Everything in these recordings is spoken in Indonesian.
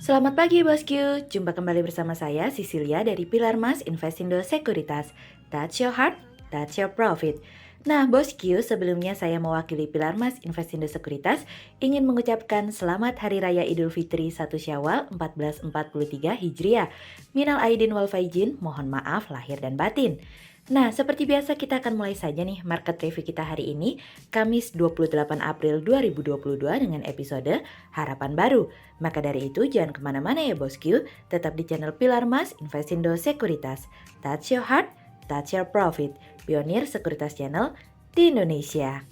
Selamat pagi bosku, jumpa kembali bersama saya Cecilia dari Pilar Mas Investindo Sekuritas. Touch your heart, touch your profit. Nah bosku, sebelumnya saya mewakili Pilar Mas Investindo Sekuritas ingin mengucapkan selamat Hari Raya Idul Fitri 1 Syawal 1443 Hijriah. Minal aidin wal faizin, mohon maaf lahir dan batin. Nah, seperti biasa kita akan mulai saja nih market review kita hari ini, Kamis 28 April 2022 dengan episode Harapan Baru. Maka dari itu jangan kemana-mana ya bosku, tetap di channel Pilar Mas Investindo Sekuritas. Touch your heart, touch your profit. Pionir Sekuritas Channel di Indonesia.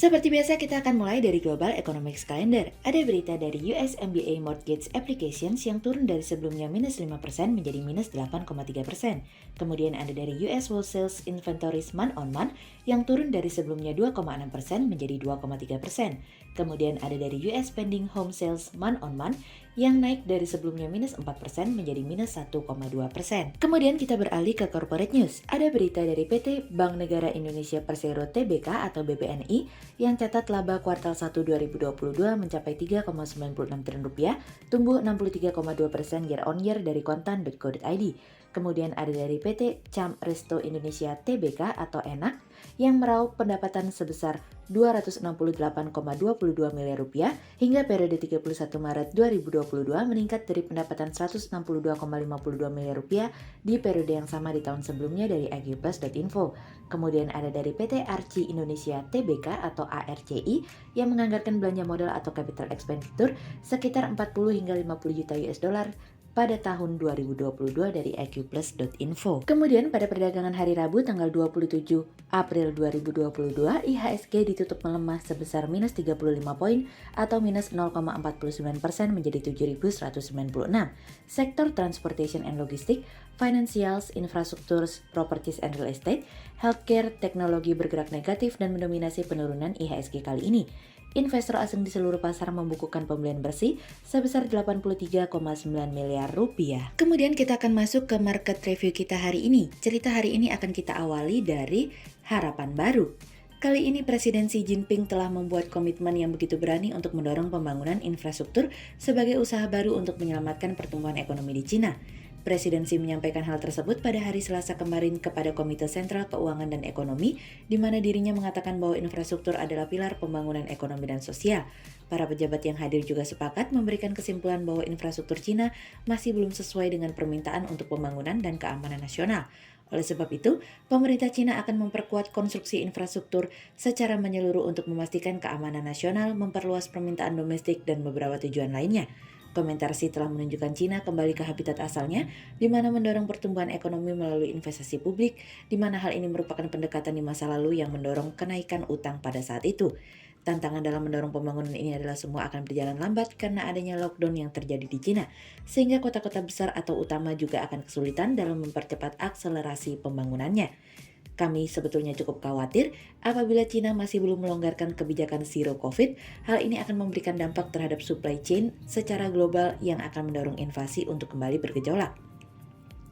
Seperti biasa kita akan mulai dari Global Economics Calendar. Ada berita dari US MBA Mortgage Applications yang turun dari sebelumnya minus 5% menjadi minus 8,3%. Kemudian ada dari US Wholesale Inventories month on month yang turun dari sebelumnya 2,6% menjadi 2,3%. Kemudian ada dari US Pending Home Sales month on month yang naik dari sebelumnya minus 4% menjadi minus 1,2%. Kemudian kita beralih ke corporate news. Ada berita dari PT Bank Negara Indonesia Persero Tbk atau BPNI yang catat laba kuartal 1 2022 mencapai 3,96 triliun rupiah, tumbuh 63,2% year on year dari kontan.co.id. Kemudian ada dari PT Cam Resto Indonesia Tbk atau ENAK yang meraup pendapatan sebesar 268,22 miliar rupiah hingga periode 31 Maret 2022 meningkat dari pendapatan 162,52 miliar rupiah di periode yang sama di tahun sebelumnya dari iqplus.info. Kemudian ada dari PT Arci Indonesia Tbk atau ARCI yang menganggarkan belanja modal atau capital expenditure sekitar 40 hingga 50 juta US dollar pada tahun 2022 dari iqplus.info. Kemudian pada perdagangan hari Rabu tanggal 27 April 2022, IHSG ditutup melemah sebesar minus 35 poin atau minus 0,49% menjadi 7.196. Sektor transportation and logistik, financials, infrastructures, properties and real estate, healthcare, teknologi bergerak negatif dan mendominasi penurunan IHSG kali ini. Investor asing di seluruh pasar membukukan pembelian bersih sebesar 83,9 miliar rupiah. Kemudian kita akan masuk ke market review kita hari ini. Cerita hari ini akan kita awali dari harapan baru. Kali ini Presiden Xi Jinping telah membuat komitmen yang begitu berani untuk mendorong pembangunan infrastruktur sebagai usaha baru untuk menyelamatkan pertumbuhan ekonomi di Cina. Presiden Xi menyampaikan hal tersebut pada hari Selasa kemarin kepada Komite Sentral Keuangan dan Ekonomi, di mana dirinya mengatakan bahwa infrastruktur adalah pilar pembangunan ekonomi dan sosial. Para pejabat yang hadir juga sepakat memberikan kesimpulan bahwa infrastruktur Cina masih belum sesuai dengan permintaan untuk pembangunan dan keamanan nasional. Oleh sebab itu, pemerintah Cina akan memperkuat konstruksi infrastruktur secara menyeluruh untuk memastikan keamanan nasional, memperluas permintaan domestik, dan beberapa tujuan lainnya. Komentar Xi telah menunjukkan Cina kembali ke habitat asalnya, di mana mendorong pertumbuhan ekonomi melalui investasi publik, di mana hal ini merupakan pendekatan di masa lalu yang mendorong kenaikan utang pada saat itu. Tantangan dalam mendorong pembangunan ini adalah semua akan berjalan lambat karena adanya lockdown yang terjadi di Cina, sehingga kota-kota besar atau utama juga akan kesulitan dalam mempercepat akselerasi pembangunannya. Kami sebetulnya cukup khawatir apabila Cina masih belum melonggarkan kebijakan zero COVID, hal ini akan memberikan dampak terhadap supply chain secara global yang akan mendorong inflasi untuk kembali bergejolak.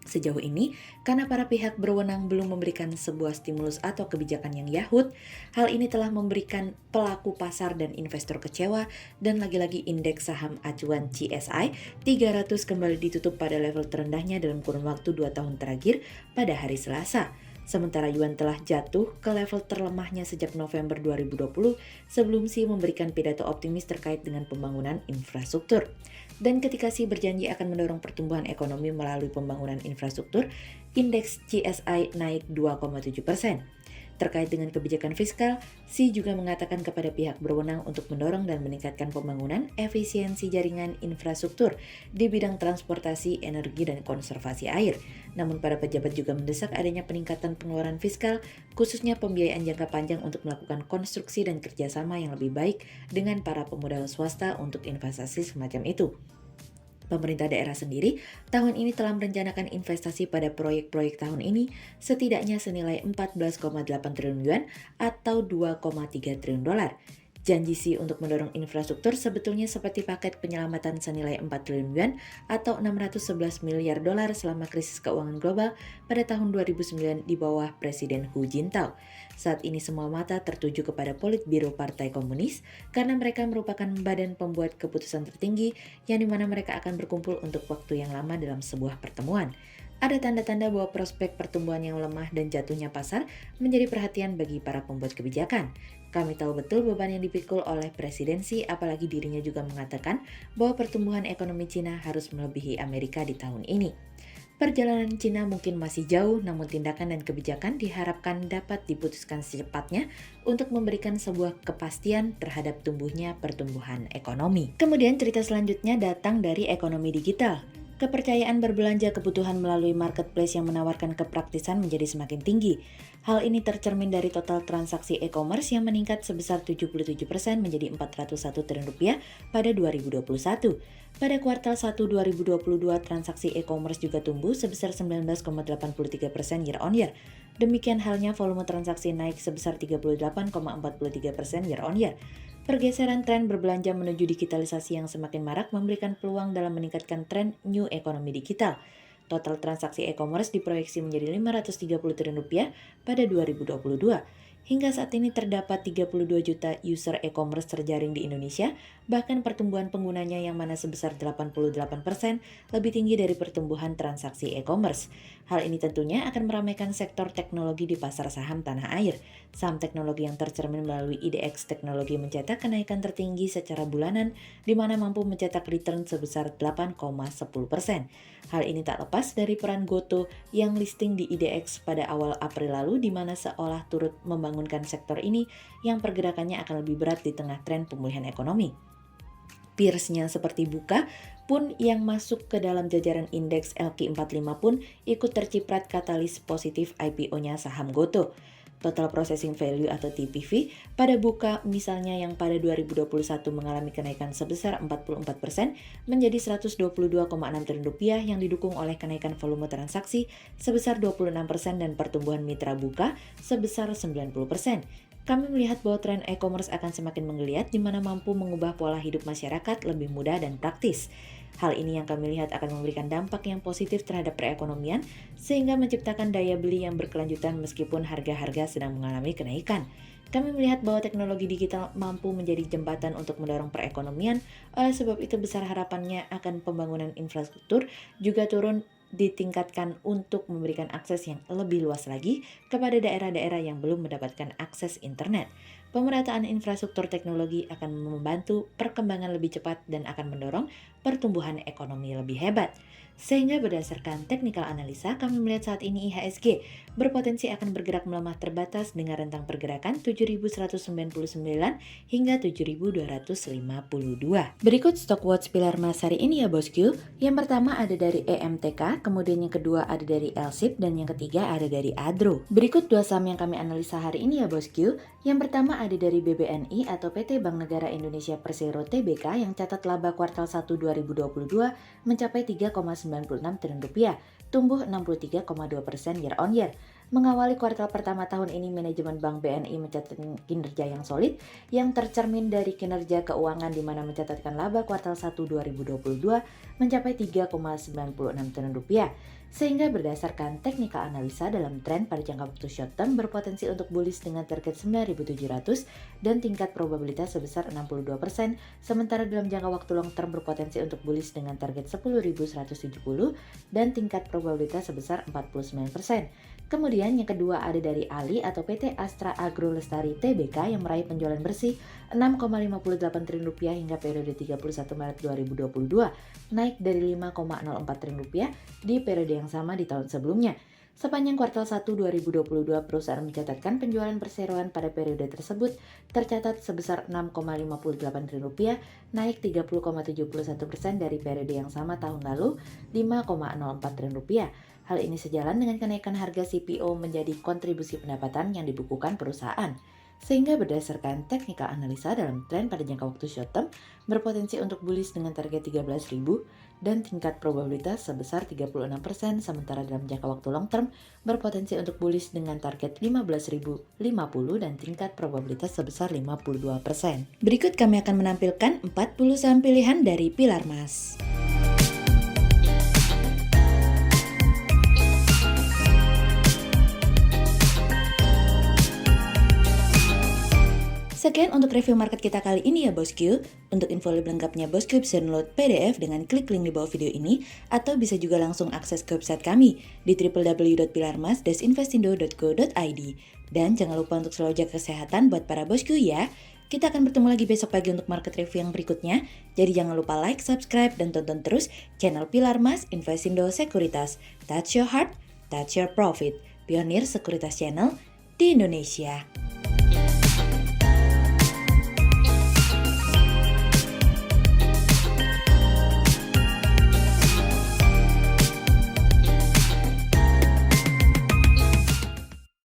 Sejauh ini, karena para pihak berwenang belum memberikan sebuah stimulus atau kebijakan yang yahut, hal ini telah memberikan pelaku pasar dan investor kecewa dan lagi-lagi indeks saham acuan CSI 300 kembali ditutup pada level terendahnya dalam kurun waktu 2 tahun terakhir pada hari Selasa. Sementara Yuan telah jatuh ke level terlemahnya sejak November 2020 sebelum Xi memberikan pidato optimis terkait dengan pembangunan infrastruktur. Dan ketika Xi berjanji akan mendorong pertumbuhan ekonomi melalui pembangunan infrastruktur, indeks CSI naik 2,7%. Terkait dengan kebijakan fiskal, Xi juga mengatakan kepada pihak berwenang untuk mendorong dan meningkatkan pembangunan efisiensi jaringan infrastruktur di bidang transportasi, energi, dan konservasi air. Namun para pejabat juga mendesak adanya peningkatan pengeluaran fiskal, khususnya pembiayaan jangka panjang untuk melakukan konstruksi dan kerjasama yang lebih baik dengan para pemodal swasta untuk investasi semacam itu. Pemerintah daerah sendiri tahun ini telah merencanakan investasi pada proyek-proyek tahun ini setidaknya senilai 14,8 triliun yuan atau 2,3 triliun dolar. Janji Xi untuk mendorong infrastruktur sebetulnya seperti paket penyelamatan senilai 4 triliun yuan atau 611 miliar dolar selama krisis keuangan global pada tahun 2009 di bawah Presiden Hu Jintao. Saat ini semua mata tertuju kepada Politbiro Partai Komunis karena mereka merupakan badan pembuat keputusan tertinggi yang dimana mereka akan berkumpul untuk waktu yang lama dalam sebuah pertemuan. Ada tanda-tanda bahwa prospek pertumbuhan yang lemah dan jatuhnya pasar menjadi perhatian bagi para pembuat kebijakan. Kami tahu betul beban yang dipikul oleh presidensi, apalagi dirinya juga mengatakan bahwa pertumbuhan ekonomi Cina harus melebihi Amerika di tahun ini. Perjalanan Cina mungkin masih jauh, namun tindakan dan kebijakan diharapkan dapat diputuskan secepatnya untuk memberikan sebuah kepastian terhadap tumbuhnya pertumbuhan ekonomi. Kemudian cerita selanjutnya datang dari ekonomi digital. Kepercayaan berbelanja kebutuhan melalui marketplace yang menawarkan kepraktisan menjadi semakin tinggi. Hal ini tercermin dari total transaksi e-commerce yang meningkat sebesar 77% menjadi 401 triliun rupiah pada 2021. Pada kuartal 1 2022, transaksi e-commerce juga tumbuh sebesar 19,83% year on year. Demikian halnya volume transaksi naik sebesar 38,43% year on year. Pergeseran tren berbelanja menuju digitalisasi yang semakin marak memberikan peluang dalam meningkatkan tren new economy digital. Total transaksi e-commerce diproyeksi menjadi 530 triliun rupiah pada 2022. Hingga saat ini terdapat 32 juta user e-commerce terjaring di Indonesia, bahkan pertumbuhan penggunanya yang mana sebesar 88% lebih tinggi dari pertumbuhan transaksi e-commerce. Hal ini tentunya akan meramaikan sektor teknologi di pasar saham tanah air. Saham teknologi yang tercermin melalui IDX Teknologi mencetak kenaikan tertinggi secara bulanan, di mana mampu mencetak return sebesar 8,10%. Hal ini tak lepas dari peran Goto yang listing di IDX pada awal April lalu, di mana seolah turut membangunkan sektor ini yang pergerakannya akan lebih berat di tengah tren pemulihan ekonomi. Peersnya seperti Buka pun yang masuk ke dalam jajaran indeks LQ45 pun ikut terciprat katalis positif IPO-nya saham Goto. Total Processing Value atau TPV pada Buka misalnya yang pada 2021 mengalami kenaikan sebesar 44% menjadi 122,6 triliun rupiah yang didukung oleh kenaikan volume transaksi sebesar 26% dan pertumbuhan mitra Buka sebesar 90%. Kami melihat bahwa tren e-commerce akan semakin menggeliat di mana mampu mengubah pola hidup masyarakat lebih mudah dan praktis. Hal ini yang kami lihat akan memberikan dampak yang positif terhadap perekonomian sehingga menciptakan daya beli yang berkelanjutan meskipun harga-harga sedang mengalami kenaikan. Kami melihat bahwa teknologi digital mampu menjadi jembatan untuk mendorong perekonomian, oleh sebab itu besar harapannya akan pembangunan infrastruktur juga turun ditingkatkan untuk memberikan akses yang lebih luas lagi kepada daerah-daerah yang belum mendapatkan akses internet. Pemerataan infrastruktur teknologi akan membantu perkembangan lebih cepat dan akan mendorong pertumbuhan ekonomi lebih hebat. Sehingga berdasarkan technical analisa, kami melihat saat ini IHSG berpotensi akan bergerak melemah terbatas dengan rentang pergerakan 7.199 hingga 7.252. Berikut stock watch pilar emas hari ini ya bosku. Yang pertama ada dari EMTK, kemudian yang kedua ada dari LSIP, dan yang ketiga ada dari Adro. Berikut dua saham yang kami analisa hari ini ya bosku. Yang pertama ada dari BBNI atau PT Bank Negara Indonesia Persero Tbk yang catat laba kuartal 1 2022 mencapai 3,96 triliun rupiah, tumbuh 63,2% year on year. Mengawali kuartal pertama tahun ini, manajemen Bank BNI mencatatkan kinerja yang solid yang tercermin dari kinerja keuangan di mana mencatatkan laba kuartal 1 2022 mencapai 3,96 triliun rupiah. Sehingga berdasarkan technical analisa dalam tren pada jangka waktu short term berpotensi untuk bullish dengan target 9.700 dan tingkat probabilitas sebesar 62%, sementara dalam jangka waktu long term berpotensi untuk bullish dengan target 10.170 dan tingkat probabilitas sebesar 49%. Kemudian yang kedua ada dari ALI atau PT Astra Agro Lestari Tbk yang meraih penjualan bersih 6,58 triliun rupiah hingga periode 31 Maret 2022, naik dari 5,04 triliun rupiah di periode yang sama di tahun sebelumnya. Sepanjang kuartal 1 2022, perusahaan mencatatkan penjualan perseroan pada periode tersebut tercatat sebesar 6,58 triliun rupiah, naik 30,71% dari periode yang sama tahun lalu 5,04 triliun rupiah. Hal ini sejalan dengan kenaikan harga CPO menjadi kontribusi pendapatan yang dibukukan perusahaan. Sehingga berdasarkan technical analisa dalam tren pada jangka waktu short term, berpotensi untuk bullish dengan target 13.000 dan tingkat probabilitas sebesar 36%, sementara dalam jangka waktu long term, berpotensi untuk bullish dengan target 15.050 dan tingkat probabilitas sebesar 52%. Berikut kami akan menampilkan 40 saham pilihan dari Pilar Mas. Sekian untuk review market kita kali ini ya bosku. Untuk info lebih lengkapnya bosku bisa download PDF dengan klik link di bawah video ini, atau bisa juga langsung akses ke website kami di www.pilarmas-investindo.co.id. Dan jangan lupa untuk selalu jaga kesehatan buat para bosku ya. Kita akan bertemu lagi besok pagi untuk market review yang berikutnya. Jadi jangan lupa like, subscribe, dan tonton terus channel Pilar Mas Investindo Sekuritas. Touch your heart, touch your profit. Pionir Sekuritas Channel di Indonesia.